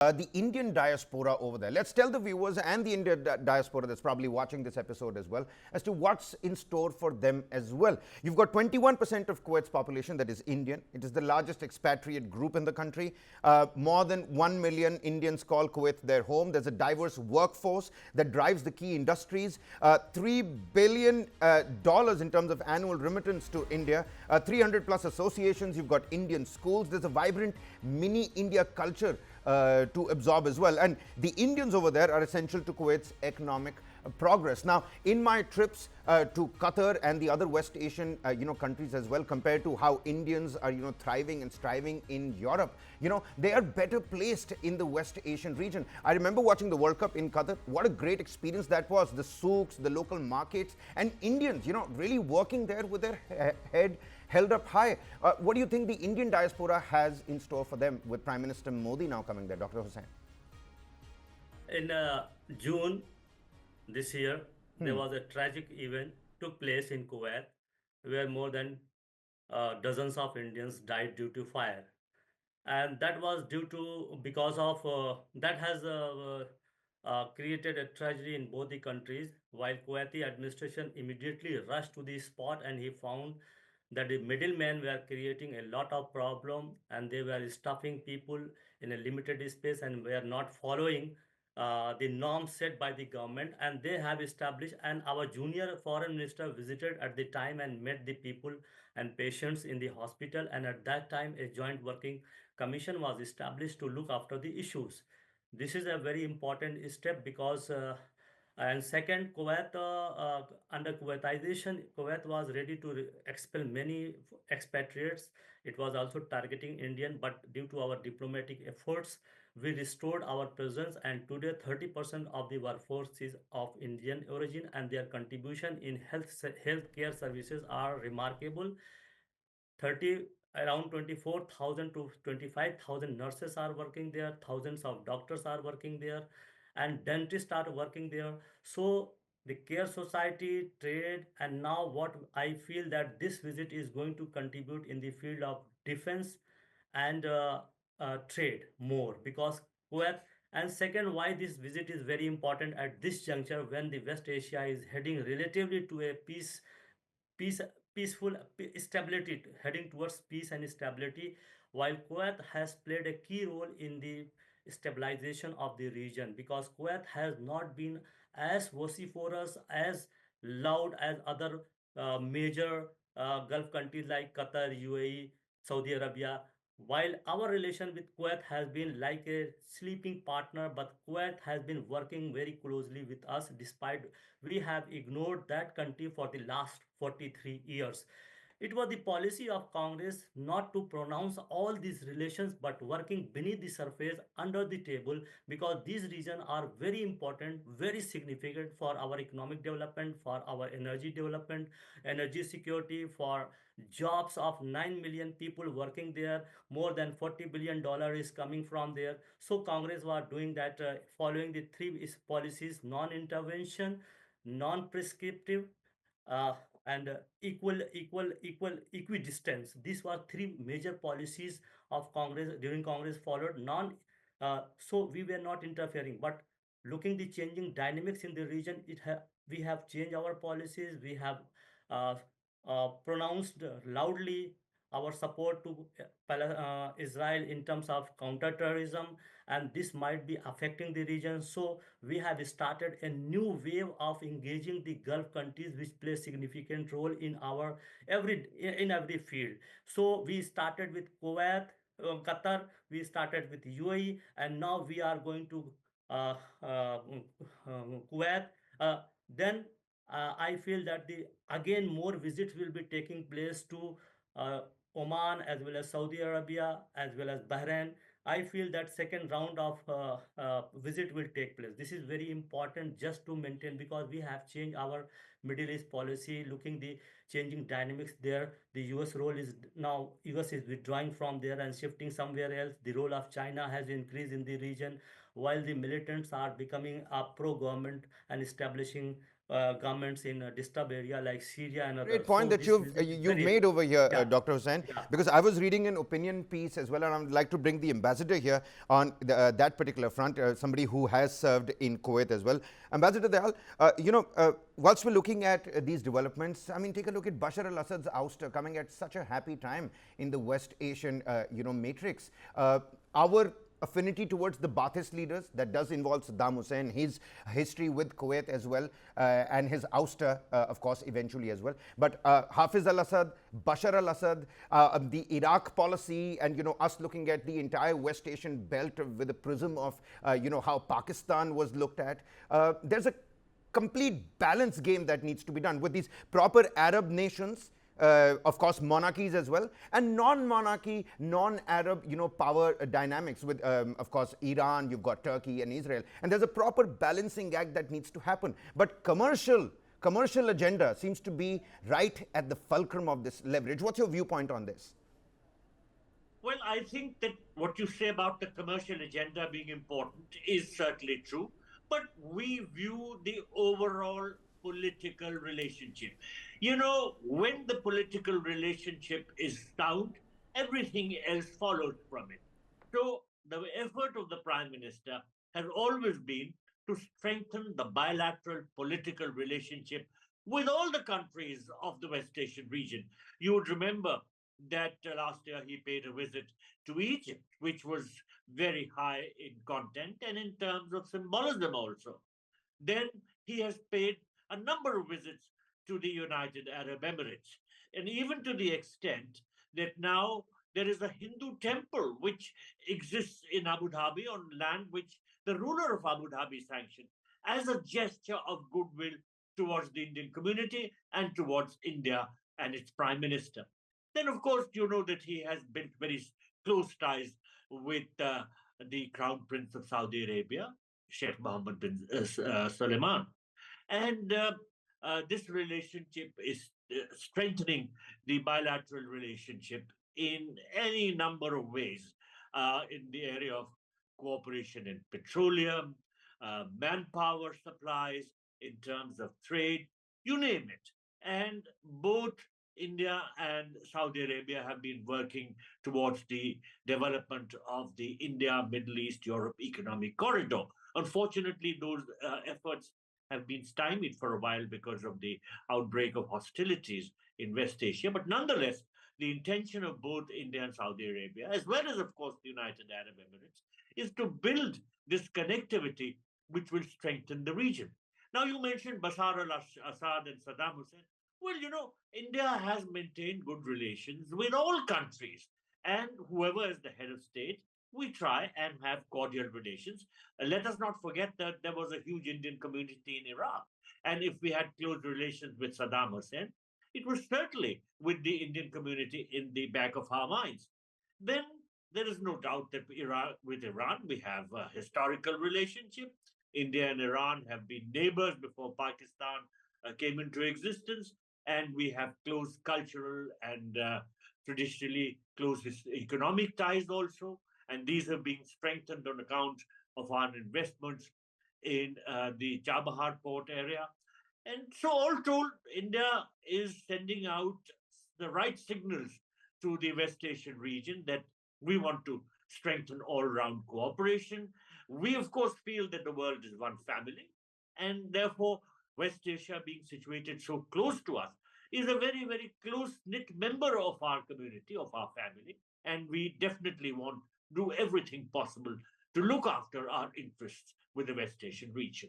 the Indian diaspora over there. Let's tell the viewers and the Indian diaspora that's probably watching this episode as well as to what's in store for them as well. You've got 21% of Kuwait's population that is Indian. It is the largest expatriate group in the country. More than 1 million Indians call Kuwait their home. There's a diverse workforce that drives the key industries. $3 billion in terms of annual remittance to India. 300 plus associations. You've got Indian schools. There's a vibrant mini India culture to absorb as well. And the Indians over there are essential to Kuwait's economic progress. Now, in my trips to Qatar and the other West Asian countries as well, compared to how Indians are thriving and striving in Europe, they are better placed in the West Asian region. I remember watching the World Cup in Qatar. What a great experience that was. The souks, the local markets, and Indians really working there with their head held up high. What do you think the Indian diaspora has in store for them with Prime Minister Modi now coming there, Dr. Hussain? In June this year, there was a tragic event took place in Kuwait where more than dozens of Indians died due to fire. And that was due to because of that has created a tragedy in both the countries. While Kuwaiti administration immediately rushed to the spot and he found that the middlemen were creating a lot of problem and they were stuffing people in a limited space and were not following the norms set by the government, and they have established, and our junior foreign minister visited at the time and met the people and patients in the hospital, and at that time a joint working commission was established to look after the issues. This is a very important step because and second, Kuwait, under Kuwaitization, Kuwait was ready to expel many expatriates. It was also targeting Indian, but due to our diplomatic efforts, we restored our presence. And today, 30% of the workforce is of Indian origin, and their contribution in healthcare services are remarkable. 30 around 24,000 to 25,000 nurses are working there, thousands of doctors are working there, and dentists are working there. So the care society, trade, and now what I feel that this visit is going to contribute in the field of defense and trade more because Kuwait. And second, why this visit is very important at this juncture when the West Asia is heading relatively to a peace peaceful stability, heading towards peace and stability, while Kuwait has played a key role in the stabilization of the region because Kuwait has not been as vociferous, as loud as other major Gulf countries like Qatar, UAE, Saudi Arabia. While our relation with Kuwait has been like a sleeping partner, but Kuwait has been working very closely with us despite we have ignored that country for the last 43 years. It was the policy of Congress not to pronounce all these relations but working beneath the surface under the table because these regions are very important, very significant for our economic development, for our energy development, energy security, for jobs of 9 million people working there. More than $40 billion is coming from there. So Congress was doing that, following the three policies: non-intervention, non-prescriptive, uh, and equal equidistance. These were three major policies of Congress during Congress followed non. So we were not interfering, but looking the changing dynamics in the region, we have changed our policies. We have uh, pronounced loudly our support to Israel in terms of counterterrorism, and this might be affecting the region. So we have started a new wave of engaging the Gulf countries, which play significant role in our every field. So we started with Kuwait, Qatar, we started with UAE, and now we are going to uh, uh, Kuwait. Then I feel that the again more visits will be taking place to uh, Oman as well as Saudi Arabia as well as Bahrain. I feel that second round of visit will take place. This is very important just to maintain because we have changed our Middle East policy, looking the changing dynamics there. The US role is now US is withdrawing from there and shifting somewhere else. The role of China has increased in the region, while the militants are becoming a pro-government and establishing governments in disturbed area like Syria and Great others. point So that this visit is you've very made over here, yeah, Dr. Hussain, yeah. because I was reading an opinion piece as well, and I would like to bring the ambassador here on that particular front, somebody who has served in Kuwait as well. Ambassador Dayal, whilst we're looking at these developments, I mean, take a look at Bashar al-Assad's ouster coming at such a happy time in the West Asian, matrix. Our affinity towards the Ba'athist leaders that does involve Saddam Hussein, his history with Kuwait as well, and his ouster, of course, eventually as well. But Hafiz al-Assad, Bashar al-Assad, the Iraq policy, and us looking at the entire West Asian belt with a prism of how Pakistan was looked at. There's a complete balance game that needs to be done with these proper Arab nations, of course, monarchies as well, and non-monarchy, non-Arab, power dynamics with, of course, Iran. You've got Turkey and Israel, and there's a proper balancing act that needs to happen. But commercial agenda seems to be right at the fulcrum of this leverage. What's your viewpoint on this? Well, I think that what you say about the commercial agenda being important is certainly true, but we view the overall political relationship. When the political relationship is sound, everything else follows from it. So, the effort of the Prime Minister has always been to strengthen the bilateral political relationship with all the countries of the West Asian region. You would remember that last year he paid a visit to Egypt, which was very high in content and in terms of symbolism also. Then he has paid a number of visits to the United Arab Emirates, and even to the extent that now there is a Hindu temple which exists in Abu Dhabi on land which the ruler of Abu Dhabi sanctioned as a gesture of goodwill towards the Indian community and towards India and its prime minister. Then, of course, you know that he has built very close ties with the Crown Prince of Saudi Arabia, Sheikh Mohammed bin Salman. And this relationship is strengthening the bilateral relationship in any number of ways in the area of cooperation in petroleum, manpower supplies, in terms of trade, you name it. And both India and Saudi Arabia have been working towards the development of the India, Middle East, Europe economic corridor. Unfortunately, those efforts have been stymied for a while because of the outbreak of hostilities in West Asia. But nonetheless, the intention of both India and Saudi Arabia, as well as, of course, the United Arab Emirates, is to build this connectivity which will strengthen the region. Now, you mentioned Bashar al Assad and Saddam Hussein. Well, India has maintained good relations with all countries, and whoever is the head of state, we try and have cordial relations. Let us not forget that there was a huge Indian community in Iraq. And if we had close relations with Saddam Hussein, it was certainly with the Indian community in the back of our minds. Then there is no doubt that with Iran, we have a historical relationship. India and Iran have been neighbors before Pakistan came into existence, and we have close cultural and traditionally close economic ties also. And these have been strengthened on account of our investments in the Chabahar port area. And so, all told, India is sending out the right signals to the West Asian region that we want to strengthen all round cooperation. We, of course, feel that the world is one family, and therefore, West Asia being situated so close to us is a very, very close knit member of our community, of our family, and we definitely want to do everything possible to look after our interests with the West Asian region.